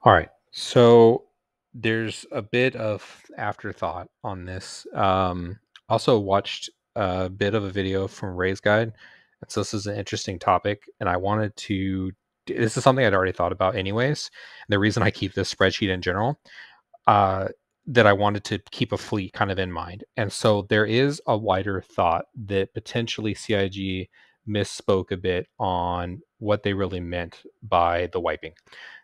All right. So there's a bit of afterthought on this. Also watched a bit of a video from Ray's Guide. And so this is an interesting topic, and I wanted to. This is something I'd already thought about, anyways. And the reason I keep this spreadsheet in general, uh, that I wanted to keep a fleet kind of in mind. And so there is a wider thought that potentially CIG misspoke a bit on what they really meant by the wiping.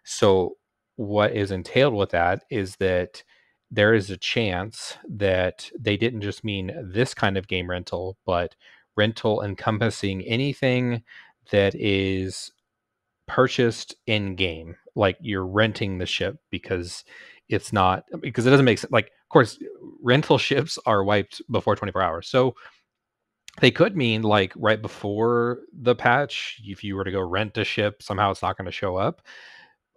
So what is entailed with that is that there is a chance that they didn't just mean this kind of game rental, but rental encompassing anything that is purchased in game. Like you're renting the ship because it's not, because it doesn't make sense. Like, of course, rental ships are wiped before 24 hours. So they could mean like right before the patch, if you were to go rent a ship, somehow it's not going to show up.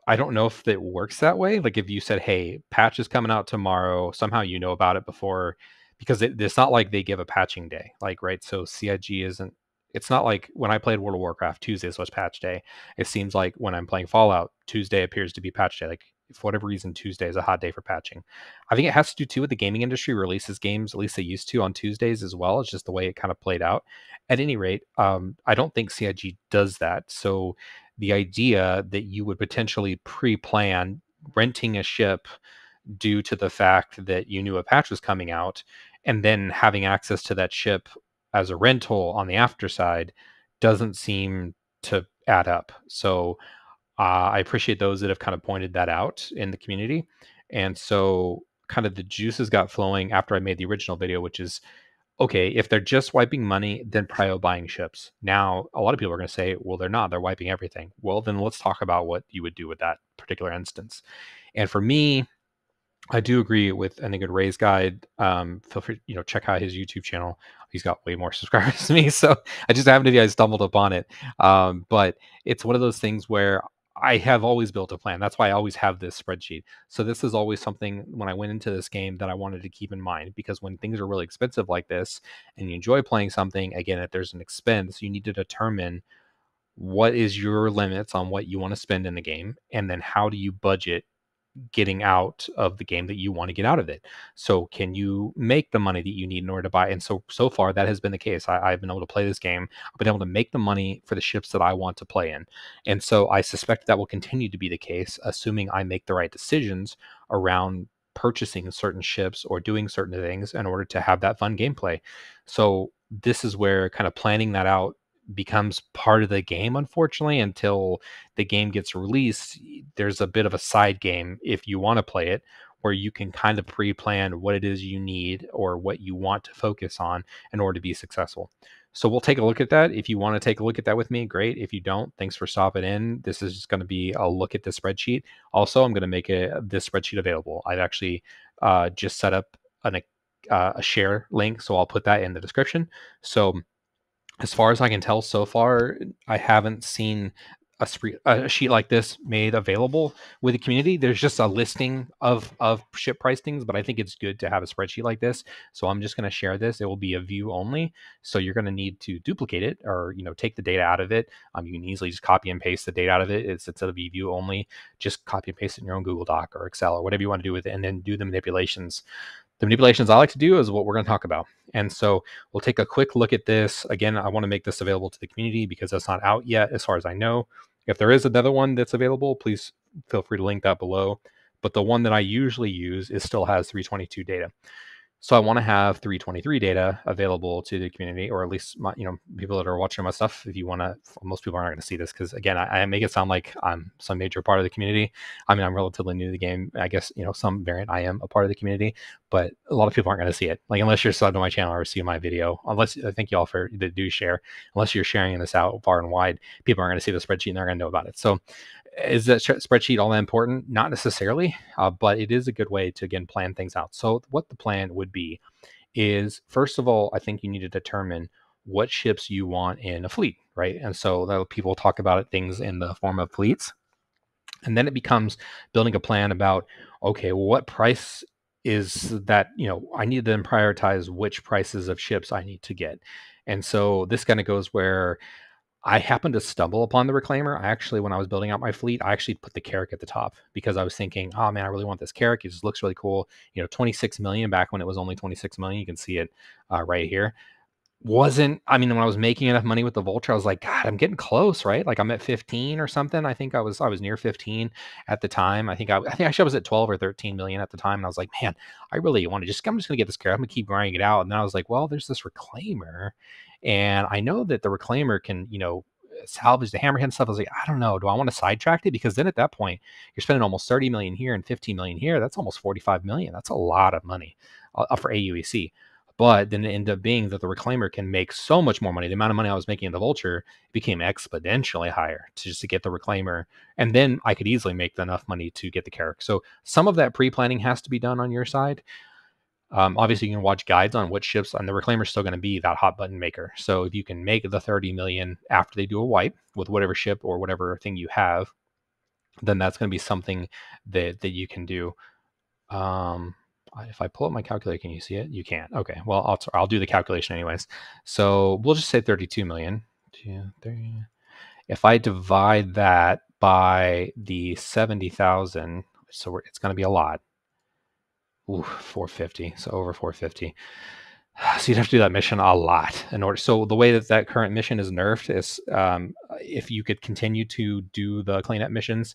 I don't know if it works that way. Like if you said, "Hey, patch is coming out tomorrow," somehow you know about it before, because it's not like they give a patching day. Like right, so CIG isn't. It's not like when I played World of Warcraft, Tuesdays was patch day. It seems like when I'm playing Fallout, Tuesday appears to be patch day. Like for whatever reason, Tuesday is a hot day for patching. I think it has to do too with the gaming industry releases games, at least they used to on Tuesdays as well. It's just the way it kind of played out. At any rate, I don't think CIG does that. So the idea that you would potentially pre-plan renting a ship due to the fact that you knew a patch was coming out and then having access to that ship as a rental on the after side doesn't seem to add up. So I appreciate those that have kind of pointed that out in the community. And so kind of the juices got flowing after I made the original video, which is okay, if they're just wiping money, then prio buying ships. Now, a lot of people are going to say, well, they're not. They're wiping everything. Well, then let's talk about what you would do with that particular instance. And for me, I do agree with I think a Ray's Guide. Feel free, check out his YouTube channel. He's got way more subscribers than me, so I just happened to be I stumbled upon it. But it's one of those things where I have always built a plan. That's why I always have this spreadsheet. So this is always something when I went into this game that I wanted to keep in mind, because when things are really expensive like this and you enjoy playing something, again, if there's an expense, you need to determine what is your limits on what you want to spend in the game, and then how do you budget getting out of the game that you want to get out of it. So can you make the money that you need in order to buy? And so far that has been the case. I've been able to play this game. I've been able to make the money for the ships that I want to play in. And so I suspect that will continue to be the case, assuming I make the right decisions around purchasing certain ships or doing certain things in order to have that fun gameplay. So this is where kind of planning that out becomes part of the game, unfortunately, until the game gets released. There's a bit of a side game if you want to play it, where you can kind of pre-plan what it is you need or what you want to focus on in order to be successful. So we'll take a look at that. If you want to take a look at that with me, great. If you don't, thanks for stopping in. This is just going to be a look at the spreadsheet. Also, I'm going to make this spreadsheet available. I've actually just set up a share link, so I'll put that in the description. So as far as I can tell so far, I haven't seen a sheet like this made available with the community. There's just a listing of ship pricings, but I think it's good to have a spreadsheet like this. So I'm just going to share this. It will be a view only, so you're going to need to duplicate it, or take the data out of it. You can easily just copy and paste the data out of it. It's instead of view only, just copy and paste it in your own Google Doc or Excel or whatever you want to do with it, and then do the manipulations. The manipulations I like to do is what we're going to talk about. And so we'll take a quick look at this. Again, I want to make this available to the community because that's not out yet, as far as I know. If there is another one that's available, please feel free to link that below. But the one that I usually use still has 322 data. So I want to have 323 data available to the community, or at least people that are watching my stuff. If you want to, most people aren't going to see this because again, I make it sound like I'm some major part of the community. I mean, I'm relatively new to the game. I guess some variant I am a part of the community, but a lot of people aren't going to see it. Like unless you're subbed to my channel or see my video. Unless I thank you all for that do share. Unless you're sharing this out far and wide, people aren't going to see the spreadsheet and they're going to know about it. So is that spreadsheet all that important? Not necessarily, but it is a good way to, again, plan things out. So what the plan would be is, first of all, I think you need to determine what ships you want in a fleet, right? And so people talk about it, things in the form of fleets. And then it becomes building a plan about, okay, well, what price is that? I need to then prioritize which prices of ships I need to get. And so this kind of goes where I happened to stumble upon the reclaimer. I actually, when I was building out my fleet, I actually put the Carrack at the top because I was thinking, oh man, I really want this Carrack. It just looks really cool. 26 million back when it was only 26 million. You can see it right here. I mean, when I was making enough money with the Vulture, I was like, God, I'm getting close, right? Like I'm at 15 or something. I think I was near 15 at the time. I think actually I was at 12 or 13 million at the time. And I was like, man, I really want to I'm just gonna get this Carrack. I'm gonna keep grinding it out. And then I was like, well, there's this reclaimer. And I know that the reclaimer can, salvage the hammerhead and stuff. I was like, I don't know. Do I want to sidetrack it? Because then at that point, you're spending almost 30 million here and 15 million here. That's almost 45 million. That's a lot of money for AUEC. But then it ended up being that the reclaimer can make so much more money. The amount of money I was making in the Vulture became exponentially higher to get the reclaimer. And then I could easily make enough money to get the Carrack. So some of that pre-planning has to be done on your side. Obviously, you can watch guides on which ships, and the reclaimer is still going to be that hot button maker. So if you can make the 30 million after they do a wipe with whatever ship or whatever thing you have, then that's going to be something that you can do. If I pull up my calculator, can you see it? You can't. Okay. Well, I'll do the calculation anyways. So we'll just say 32 million. 2, 3. If I divide that by the 70,000, so it's going to be a lot. Ooh, 450. So over 450. So you'd have to do that mission a lot in order. So the way that current mission is nerfed is if you could continue to do the cleanup missions,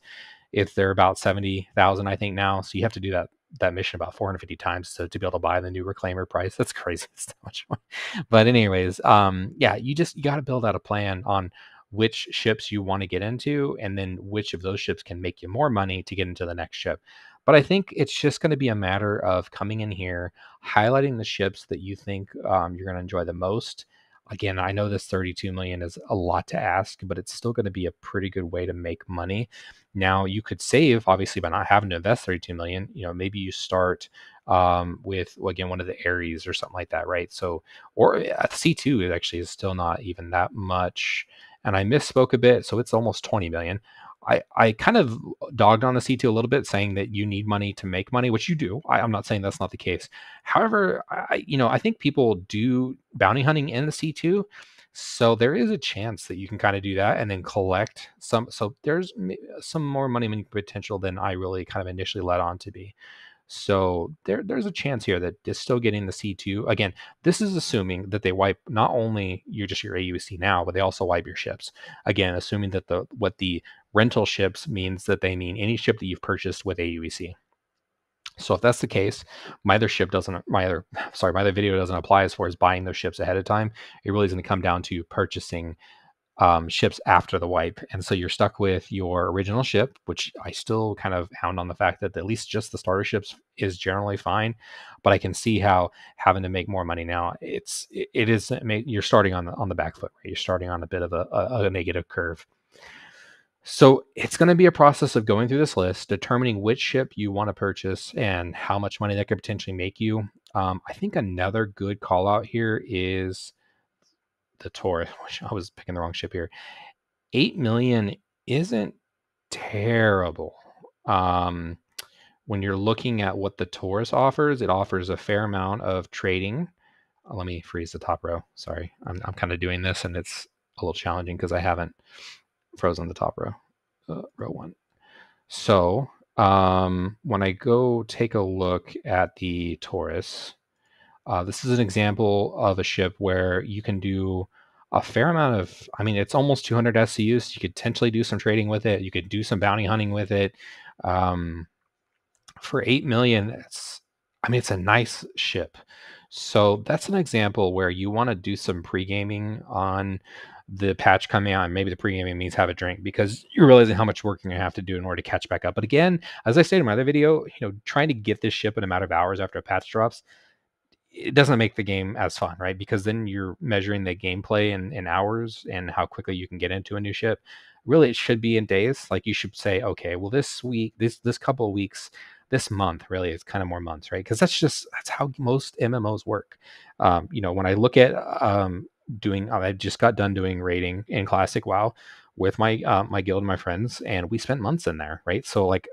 if they're about 70,000, I think now. So you have to do that mission about 450 times to be able to buy the new reclaimer price. That's crazy. It's so much money. But anyways, yeah, you got to build out a plan on which ships you want to get into, and then which of those ships can make you more money to get into the next ship. But I think it's just going to be a matter of coming in here, highlighting the ships that you think you're going to enjoy the most. Again, I know this 32 million is a lot to ask, but it's still going to be a pretty good way to make money. Now, you could save obviously by not having to invest 32 million. Maybe you start with, well, again, one of the Aries or something like that, right? So, or C2 is actually is still not even that much. And I misspoke a bit, so it's almost 20 million. I kind of dogged on the C2 a little bit, saying that you need money to make money, which you do. I'm not saying that's not the case. However, I think people do bounty hunting in the C2, so there is a chance that you can kind of do that and then collect some. So there's some more money potential than I really kind of initially led on to be. So there's a chance here that is still getting the C2. Again, this is assuming that they wipe not only your AUC now, but they also wipe your ships. Again, assuming that what the rental ships means that they mean any ship that you've purchased with AUEC. So if that's the case, my other video doesn't apply as far as buying those ships ahead of time. It really is going to come down to purchasing ships after the wipe. And so you're stuck with your original ship, which I still kind of hound on the fact that at least just the starter ships is generally fine. But I can see how having to make more money now, you're starting on the back foot, right? You're starting on a bit of a negative curve. So it's going to be a process of going through this list, determining which ship you want to purchase and how much money that could potentially make you. I think another good call out here is the Taurus, which I was picking the wrong ship here. 8 million isn't terrible. When you're looking at what the Taurus offers, it offers a fair amount of trading. Let me freeze the top row. Sorry, I'm kind of doing this and it's a little challenging because I haven't frozen the top row, row 1. So when I go take a look at the Taurus, this is an example of a ship where you can do a fair amount of, I mean, it's almost 200 SCUs. You could potentially do some trading with it. You could do some bounty hunting with it. For 8 million, it's a nice ship. So that's an example where you want to do some pre-gaming on the patch coming out. And maybe the pre-gaming means have a drink because you're realizing how much work you're going to have to do in order to catch back up. But again, as I stated in my other video, trying to get this ship in a matter of hours after a patch drops, it doesn't make the game as fun, right? Because then you're measuring the gameplay in hours and how quickly you can get into a new ship. Really, it should be in days. Like you should say, okay, well, this week, this couple of weeks, this month, really, it's kind of more months, right? Because that's how most MMOs work. When I look at I just got done doing raiding in Classic WoW with my my guild and my friends, and we spent months in there, right? So like,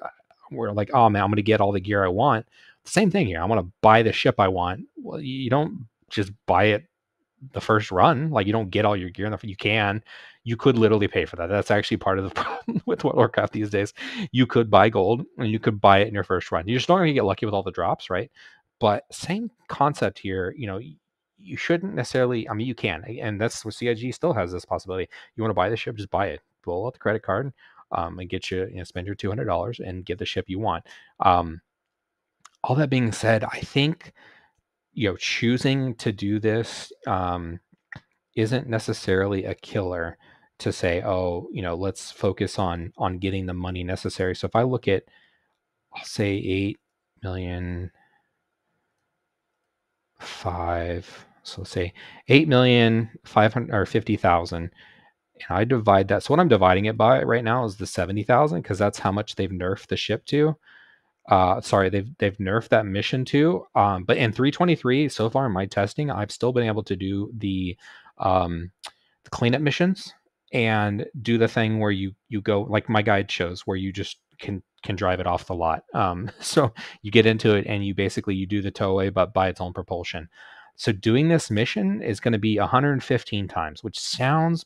we're like, oh man, I'm gonna get all the gear I want. Same thing here. I want to buy the ship I want. Well, you don't just buy it the first run. Like you don't get all your gear. You can. You could literally pay for that. That's actually part of the problem with World of Warcraft these days. You could buy gold and you could buy it in your first run. You're just not going to get lucky with all the drops, right? But same concept here. You shouldn't necessarily. I mean, you can, and that's what CIG still has this possibility. You want to buy the ship, just buy it. Pull out the credit card, and get spend your $200 and get the ship you want. All that being said, I think choosing to do this isn't necessarily a killer to say, oh, let's focus on getting the money necessary. So if I look at, I'll say 8 million five, so let's say 8,500,000 or 50,000, and I divide that. So what I'm dividing it by right now is the 70,000 because that's how much they've nerfed the ship to. Sorry, they've nerfed that mission to. But in 323 so far in my testing, I've still been able to do the cleanup missions and do the thing where you go, like my guide shows, where you just can drive it off the lot. So you get into it and you do the towaway, but by its own propulsion. So doing this mission is going to be 115 times, which sounds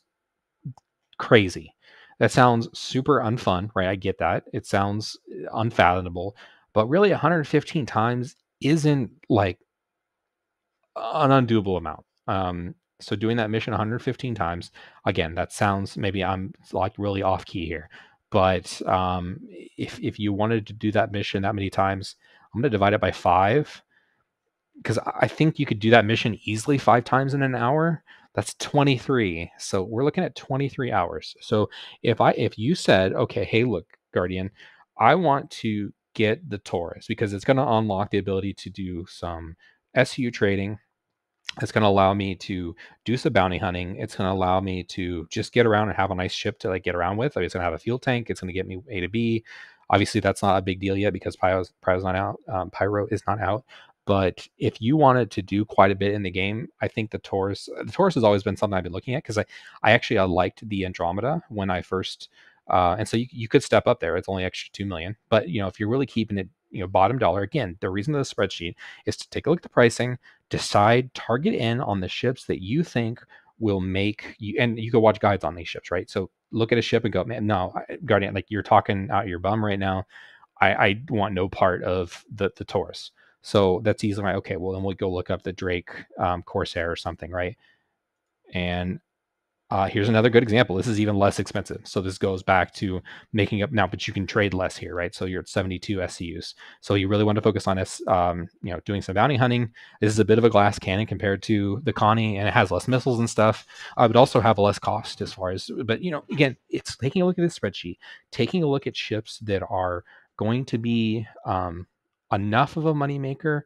crazy. That sounds super unfun, right? I get that. It sounds unfathomable, but really 115 times isn't like an undoable amount. So doing that mission 115 times, again, that sounds, maybe I'm like really off key here, but if you wanted to do that mission that many times, I'm going to divide it by 5 because I think you could do that mission easily 5 times in an hour. That's 23. So we're looking at 23 hours. So if you said, okay, hey, look, Guardian, I want to get the Taurus because it's going to unlock the ability to do some SU trading. It's going to allow me to do some bounty hunting. It's going to allow me to just get around and have a nice ship to like get around with. It's going to have a fuel tank. It's going to get me A to B. Obviously, that's not a big deal yet because Pyro's not out. Pyro is not out. But if you wanted to do quite a bit in the game, I think the Taurus has always been something I've been looking at because I liked the Andromeda when I first, and so you could step up there. It's only extra 2 million. But if you're really keeping it, bottom dollar, again, the reason of the spreadsheet is to take a look at the pricing, target in on the ships that you think will make you, and you can watch guides on these ships, right? So look at a ship and go, man, no, Guardian, like you're talking out your bum right now. I want no part of the Taurus. So that's easily right. Okay, well then we'll go look up the Drake Corsair or something, right? And here's another good example. This is even less expensive. So this goes back to making up now, but you can trade less here, right? So you're at 72 SCUs. So you really want to focus on doing some bounty hunting. This is a bit of a glass cannon compared to the Connie, and it has less missiles and stuff. I would also have a less cost as far as, but again, it's taking a look at this spreadsheet, taking a look at ships that are going to be enough of a moneymaker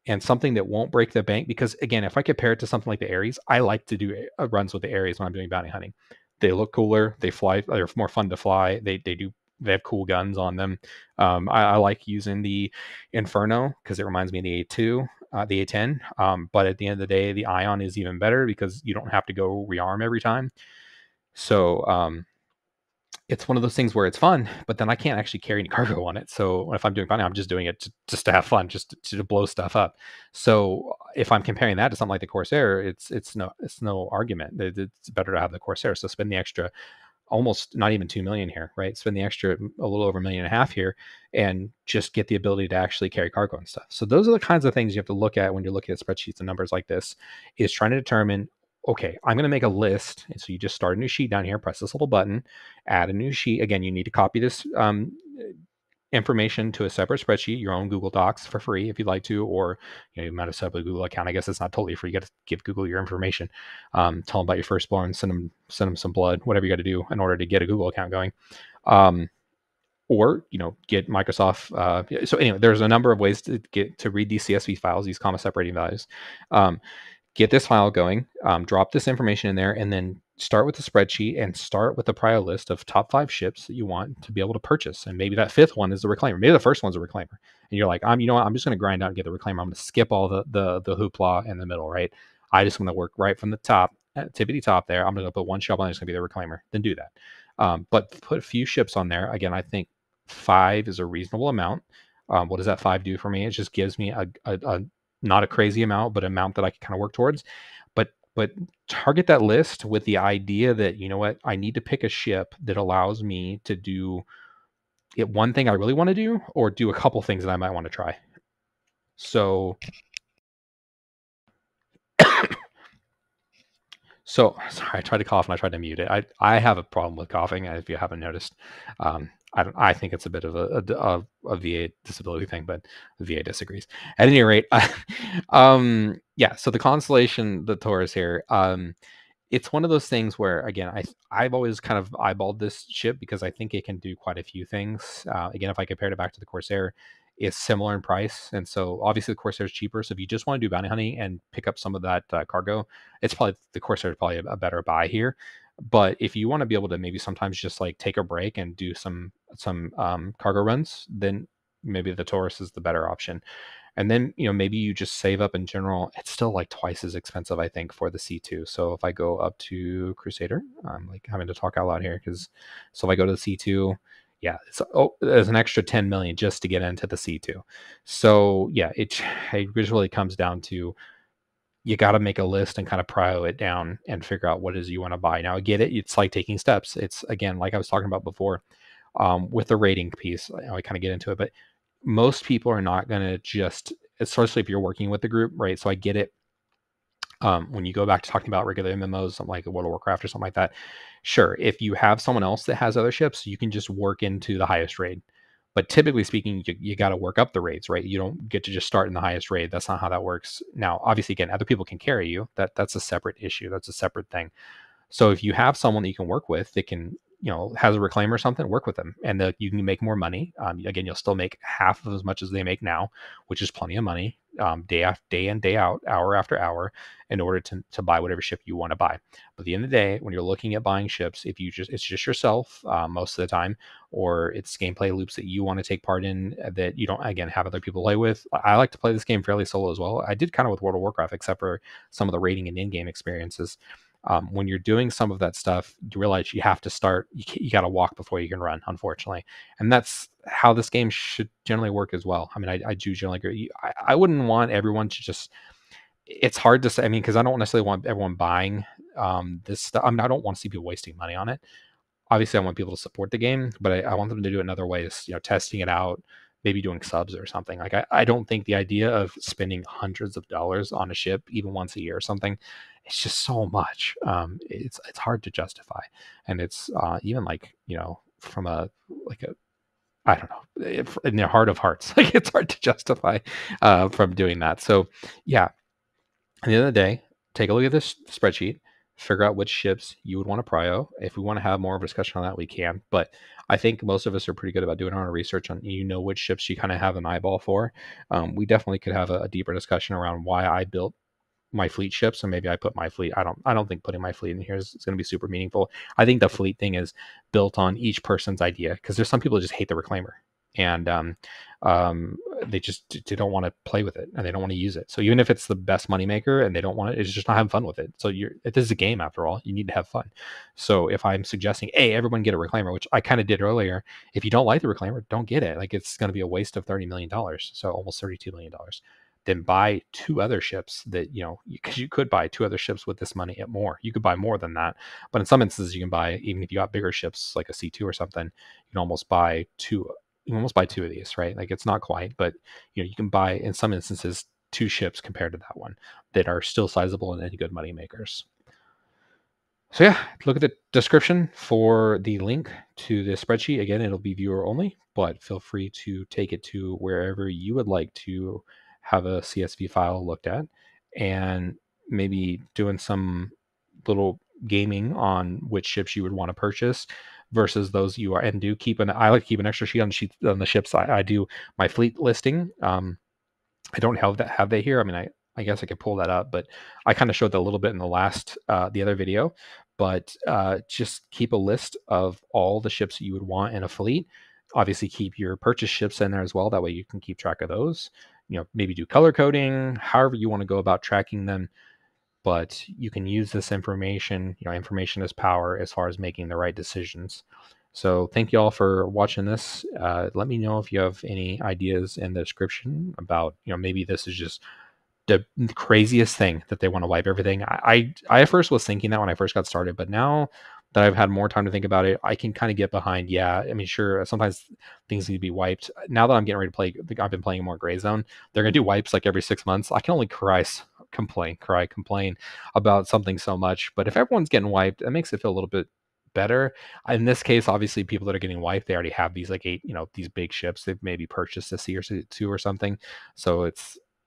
and something that won't break the bank. Because again, if I compare it to something like the Ares, I like to do runs with the Ares when I'm doing bounty hunting. They look cooler. They fly. They're more fun to fly. They have cool guns on them. I like using the Inferno because it reminds me of the A2, the A10. But at the end of the day, the Ion is even better because you don't have to go rearm every time. So it's one of those things where it's fun, but then I can't actually carry any cargo on it. So if I'm doing bounty, I'm just doing it just to have fun, just to blow stuff up. So if I'm comparing that to something like the Corsair, it's no argument. It's better to have the Corsair. So spend the extra, almost not even 2 million here, right? Spend the extra a little over 1.5 million here and just get the ability to actually carry cargo and stuff. So those are the kinds of things you have to look at when you're looking at spreadsheets and numbers like this, is trying to determine, okay, I'm going to make a list. And so you just start a new sheet down here, press this little button, add a new sheet. Again, you need to copy this information to a separate spreadsheet, your own Google Docs for free if you'd like to, or you might have set up a Google account. I guess it's not totally free. You got to give Google your information. Tell them about your firstborn, send them some blood, whatever you got to do in order to get a Google account going. Or get Microsoft. So anyway, there's a number of ways to read these CSV files, these comma separating values. Get this file going, drop this information in there, and then start with the spreadsheet and start with the prior list of top 5 ships that you want to be able to purchase. And maybe that 5th one is the reclaimer. Maybe the first one's a reclaimer. And you're like, I'm just going to grind out and get the reclaimer. I'm going to skip all the hoopla in the middle, right? I just want to work right from the top, tippity top there. I'm going to put one ship on, it's going to be the reclaimer. Then do that. But put a few ships on there. Again, I think 5 is a reasonable amount. What does that 5 do for me? It just gives me a not a crazy amount, but an amount that I can kind of work towards. But but target that list with the idea that, you know what, I need to pick a ship that allows me to do it one thing I really want to do, or do a couple things that I might want to try. So sorry, I tried to cough and I tried to mute it. I have a problem with coughing, if you haven't noticed. I think it's a bit of a VA disability thing, but the VA disagrees. At any rate, yeah. So the constellation, the Taurus here. It's one of those things where, again, I've always kind of eyeballed this ship because I think it can do quite a few things. Again, if I compared it back to the Corsair, it's similar in price, and so obviously the Corsair is cheaper. So if you just want to do bounty hunting and pick up some of that cargo, it's probably the Corsair is probably a better buy here. But if you want to be able to maybe sometimes just like take a break and do some cargo runs, then maybe the Taurus is the better option. And then, maybe you just save up in general. It's still like twice as expensive, I think, for the C2. So if I go up to Crusader, I'm like having to talk out loud here so if I go to the C2, yeah, there's an extra 10 million just to get into the C2. So yeah, it really comes down to, you got to make a list and kind of prio it down and figure out what it is you want to buy. Now, I get it. It's like taking steps. It's, again, like I was talking about before, with the rating piece. I kind of get into it, but most people are not going to just, especially if you're working with the group, right? So I get it. When you go back to talking about regular MMOs, something like World of Warcraft or something like that, sure, if you have someone else that has other ships, you can just work into the highest raid. But typically speaking, you got to work up the raids, right? You don't get to just start in the highest raid. That's not how that works. Now, obviously, again, other people can carry you. That's a separate issue. That's a separate thing. So if you have someone that you can work with that can, has a reclaim or something, work with them, and you can make more money. Again, you'll still make half of as much as they make now, which is plenty of money, day after day in, day out, hour after hour, in order to buy whatever ship you want to buy. But at the end of the day, when you're looking at buying ships, if it's just yourself most of the time, or it's gameplay loops that you want to take part in that you don't, again, have other people play with. I like to play this game fairly solo as well. I did kind of with World of Warcraft, except for some of the rating and in-game experiences. When you're doing some of that stuff, you realize you have to start, you got to walk before you can run, unfortunately. And that's how this game should generally work as well. I mean, I do generally agree. I wouldn't want everyone to just, it's hard to say, I mean, because I don't necessarily want everyone buying this stuff. I mean, I don't want to see people wasting money on it. Obviously, I want people to support the game, but I want them to do it in other ways, testing it out, maybe doing subs or something. Like, I don't think the idea of spending hundreds of dollars on a ship, even once a year or something, it's just so much. It's hard to justify. And it's even like, from like a, I don't know, in the heart of hearts, like it's hard to justify from doing that. So yeah, at the end of the day, take a look at this spreadsheet, figure out which ships you would want to prio. If we want to have more of a discussion on that, we can. But I think most of us are pretty good about doing our research on, which ships you kind of have an eyeball for. We definitely could have a deeper discussion around why I built my fleet ships, and maybe I put my fleet. I don't think putting my fleet in here is going to be super meaningful. I think the fleet thing is built on each person's idea, because there's some people who just hate the reclaimer, and they don't want to play with it, and they don't want to use it. So even if it's the best moneymaker and they don't want it, it's just not having fun with it. So this is a game after all. You need to have fun. So if I'm suggesting, hey, everyone get a reclaimer, which I kind of did earlier, if you don't like the reclaimer, don't get it. Like, it's going to be a waste of $30 million. So almost $32 million. Then buy two other ships that, because you could buy two other ships with this money at more. You could buy more than that. But in some instances, you can buy, even if you got bigger ships like a C2 or something, you can almost buy two. You can almost buy two of these, right? Like, it's not quite, but you can buy in some instances two ships compared to that one that are still sizable and good money makers. So yeah, look at the description for the link to the spreadsheet. Again, it'll be viewer only, but feel free to take it to wherever you would like to have a CSV file looked at, and maybe doing some little gaming on which ships you would want to purchase versus those you are, and do keep I like to keep an extra sheet on the ships. I do my fleet listing. I don't have that here. I mean, I guess I could pull that up, but I kind of showed that a little bit in the last the other video. But just keep a list of all the ships that you would want in a fleet. Obviously, keep your purchase ships in there as well. That way you can keep track of those. Maybe do color coding, however you want to go about tracking them. But you can use this information. Information is power as far as making the right decisions. So thank you all for watching this. Let me know if you have any ideas in the description about, maybe this is just the craziest thing that they want to wipe everything. I at first was thinking that when I first got started, but now that I've had more time to think about it, I can kind of get behind. Yeah, I mean, sure, sometimes things need to be wiped. Now that I'm getting ready to play, I've been playing more Gray Zone. They're gonna do wipes like every 6 months. I can only complain about something so much. But if everyone's getting wiped, it makes it feel a little bit better. In this case, obviously, people that are getting wiped, they already have these like eight, these big ships. They've maybe purchased a C or two or something. So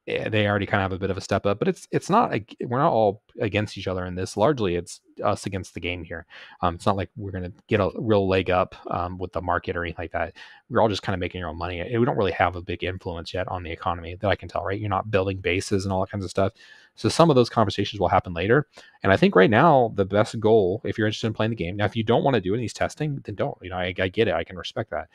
they already kind of have a bit of a step up, but it's not like we're not all against each other in this. Largely, it's us against the game here. It's not like we're going to get a real leg up with the market or anything like that. We're all just kind of making our own money. We don't really have a big influence yet on the economy that I can tell, right? You're not building bases and all that kinds of stuff. So some of those conversations will happen later. And I think right now, the best goal, if you're interested in playing the game, now, if you don't want to do any testing, then don't. I get it. I can respect that.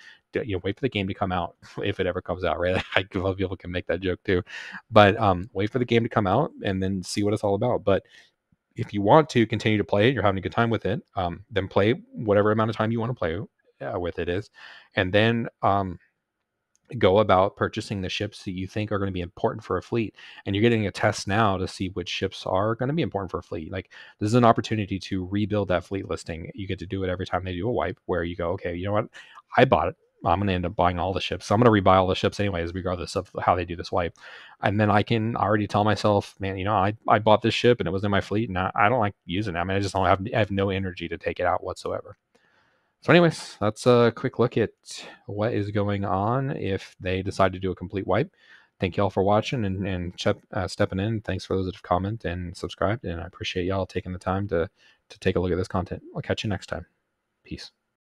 Wait for the game to come out if it ever comes out, right? I love people can make that joke too, but wait for the game to come out and then see what it's all about. But if you want to continue to play it, you're having a good time with it, then play whatever amount of time you want to play with it is, and then go about purchasing the ships that you think are going to be important for a fleet. And you're getting a test now to see which ships are going to be important for a fleet. Like, this is an opportunity to rebuild that fleet listing. You get to do it every time they do a wipe, where you go, okay, you know what? I bought it. I'm going to end up buying all the ships. So I'm going to rebuy all the ships anyways, regardless of how they do this wipe. And then I can already tell myself, man, I bought this ship and it was in my fleet and I don't like using it. I mean, I have no energy to take it out whatsoever. So, anyways, that's a quick look at what is going on if they decide to do a complete wipe. Thank y'all for watching and stepping in. Thanks for those that have commented and subscribed, and I appreciate y'all taking the time to take a look at this content. I'll catch you next time. Peace.